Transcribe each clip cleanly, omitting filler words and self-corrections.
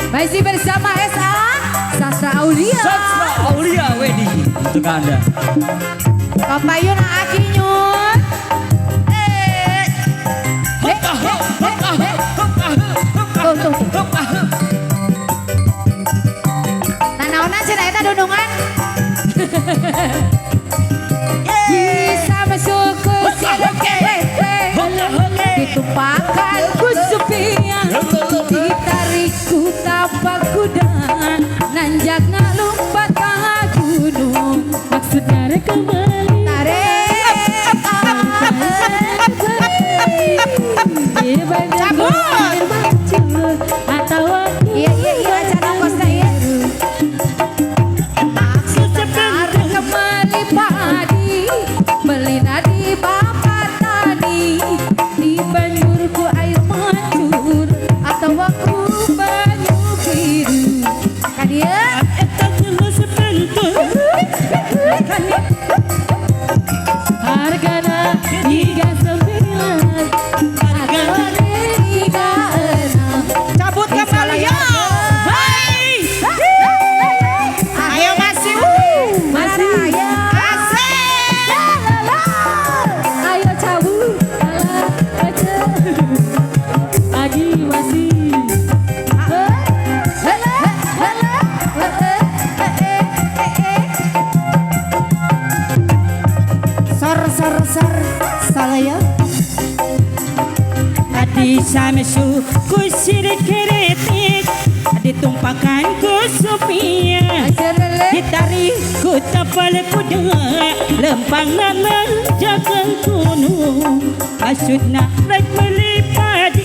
Masih bersama SA Sastra Aulia. Sastra Aulia Wedding untuk Anda. Kapayun aki nyun. Nanaonan cina eta dudungan. Bisa masuk ke sini. Ditumpahkan ku sepian, ditarik ku tapak kuda, nanjak ngalumpat ke gunung. Maksudnya kembali cabut atau iya acara kosnya ya. Maksudnya kembali padi, melina di bapak tani, di banjurku air mancur atau aku banyu biru. Kan ya? Hargana 39, hargana 36. Cabut kembali ya. Ayo masih. Masih ayo. Asik. Ayo cabut. Lagi masih. Sar salah ya. Adi samesu kusirik keretik, ditumpahkan ku supia, ditarik ku tapal kuda, lempang nalan jagang gunung. Maksudna rek melipad,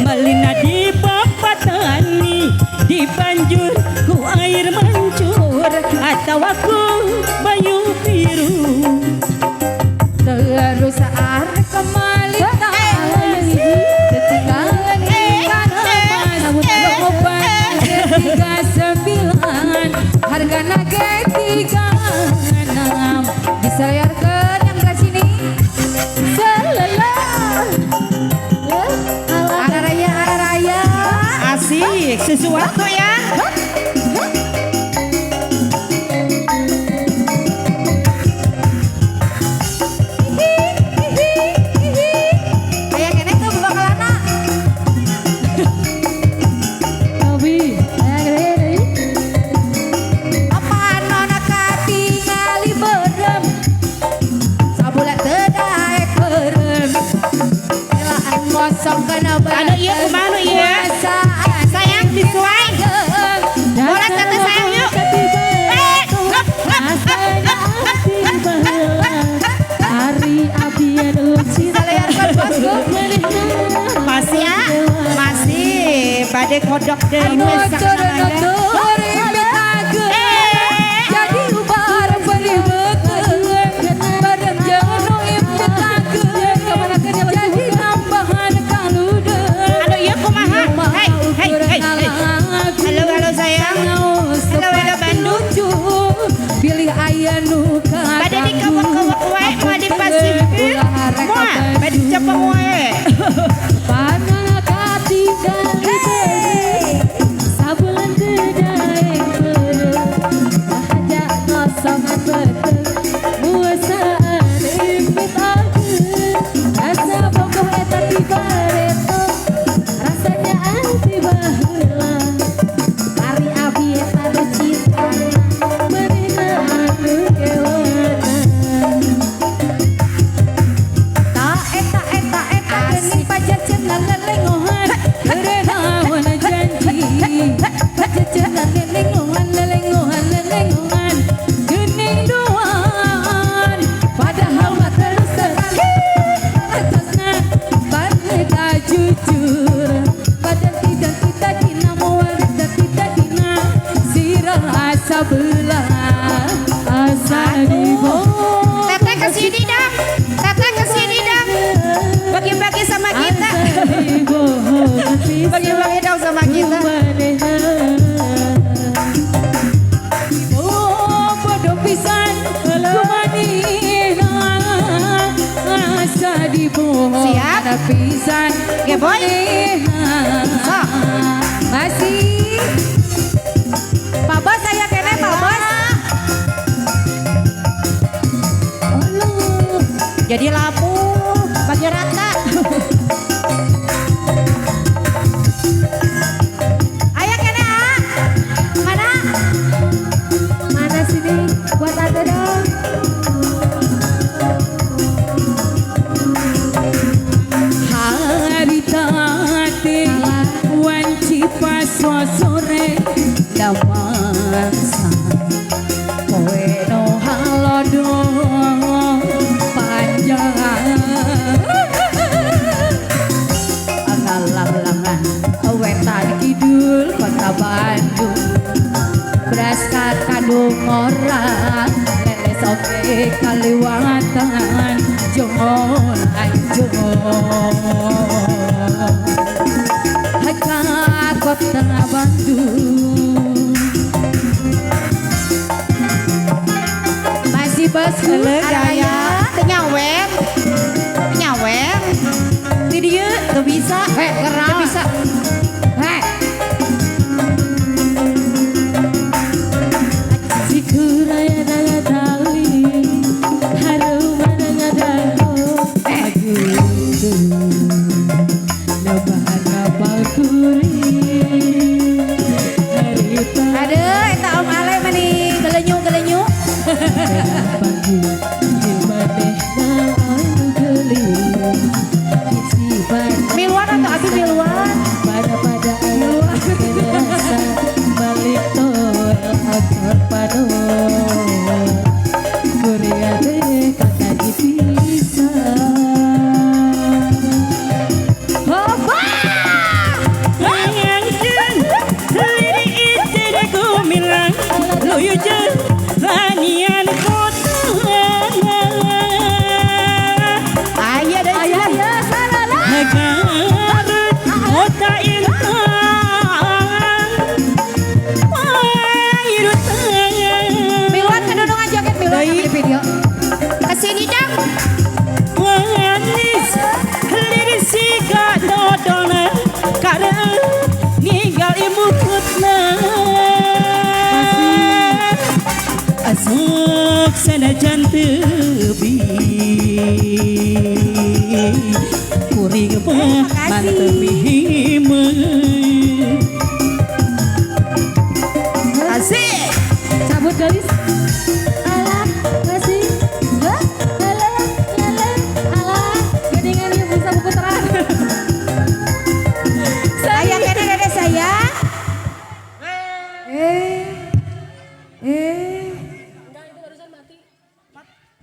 melina di bapak tani, di banjur ku air mancur atau aku bayu biru. Terus saat kembali tali, ketinggalan ikan emas, loban 39, hargana 36. Diselayarkan yang ke sini, selalah. Ada raya. Asik, sesuatu ya. Aduh iya kemana iya. Sayang disuai. Boleh kata sayang yuk. Hari abian uci salayarkan bosku. Masih ya. Masih. Badai kodok dari mesak jadi ubar beri beken bareng jauh impet lagen jadi tambahan kaludan. Aduh iya kumaha. Hei. Halo sayang. Halo Bandung. Pilih ayah nuka Badai di kawak-kawak wae. Mau dipasifin. Mua. Badai cepeng wae. panah kati kali sabulan kedai aja ngosongan betul muasaan impit agen rasa bogoh eta tiba reto rasanya anti baheula hari abi eta cinta menina anu kewana eta geuning pajacenan lelengohan kerenawan janji pajacenan lelengohan geuning doan padahal mah terus terang atasna bareka jujur padan tidak kita dina moal tidak dina sirah asa belah asa dibohong. Teteh kesini dong. Bagi-bagi sama kita. Bagi-bagi dong sama kita. Oh, bodoh pisan kumanina asa dibohong. Siap. Pisan Oke, boy. masih pas sore damasa kowe no halodo panjang alang-alangan wetan kidul kota Bandung beras kandung orang lele soke kaliwatan jongon Haka kota Bandung masih bosku Gaya Tenyawer di dia tuh bisa Gerang bisa si kuraya daya tawi harum ada aku nabah kuri harita Aduh eta Om Ale mani gelenyu pagi gimana naon geli Miluan atau abi miluan pada rasa balik tol akor pado Korea deh kata dipisah Hoba Sayang jen, liri ite ku milang, loyo jen, lanian kota. Ayah dan ayah salala Garut kota intan, pairutan. Miluan kedudungan joget Miluan ambil video kesini dong Wanis, liri siga dodona, karena ninggal ibu kutna. Asok sanajan tebi kuring mah mantep